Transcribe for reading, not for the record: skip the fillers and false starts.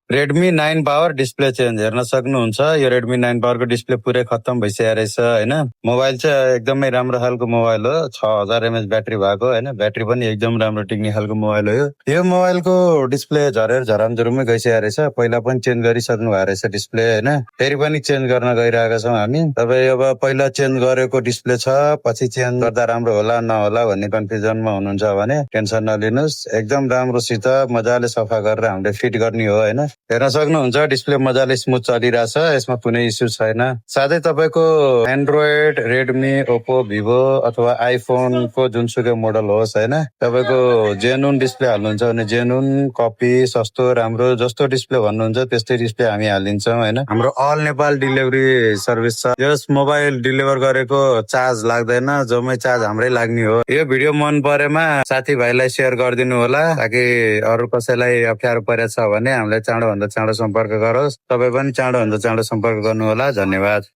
Redmi 9 power display change हेर्न सक्नुहुन्छ। यो रेडमी 9 पावरको डिस्प्ले पुरै खत्तम भइसकेको रहेछ होइन। मोबाइल चाहिँ एकदमै राम्रो खालको मोबाइल हो, 6000 mAh ब्याट्री भएको होइन। ब्याट्री पनि एकदम राम्रो टिक्ने खालको मोबाइल हो यो मोबाइलको डिस्प्ले झरेर झरामझुरुमै गइसकेको रहेछ। पहिला पनि चेन्ज गरिसक्नु भएको रहेछ डिस्प्ले होइन। फेरि पनि चेन्ज गर्न गइरहेका छौँ हामी। तपाईँ अब पहिला चेन्ज गरेको डिस्प्ले छ, पछि चेन्ज गर्दा राम्रो होला नहोला भन्ने कन्फ्युजनमा हुनुहुन्छ भने टेन्सन नलिनुहोस्, एकदम राम्रोसित मजाले सफा गरेर हामीले फिट गर्ने हो होइन। हेर्न सक्नुहुन्छ डिस्प्ले मजाले स्मुथ चलिरहेछ, यसमा कुनै इस्यु छैन। साथै तपाईँको एन्ड्रोइड, रेडमी, ओप्पो, भिभो अथवा आइफोनको जुनसुकै मोडल होस् होइन, तपाईँको जेनुन डिस्प्ले हाल्नुहुन्छ भने जेनुन कपी सस्तो राम्रो जस्तो डिस्प्ले भन्नुहुन्छ त्यस्तै डिस्प्ले हामी हालिदिन्छौँ होइन। हाम्रो अल नेपाल डेलिभरी सर्भिस छ। यस मोबाइल डेलिभर गरेको चार्ज लाग्दैन, जम्मै चार्ज हाम्रै लाग्ने हो। यो भिडियो मन परेमा साथीभाइलाई सेयर गरिदिनु होला, ताकि अरू कसैलाई अप्ठ्यारो परेछ भने हामीलाई चाँडोभन्दा चाँडो सम्पर्क गरोस्। तपाईँ पनि चाँडोभन्दा चाँडो सम्पर्क गर्नु होला। धन्यवाद।